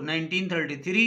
1933،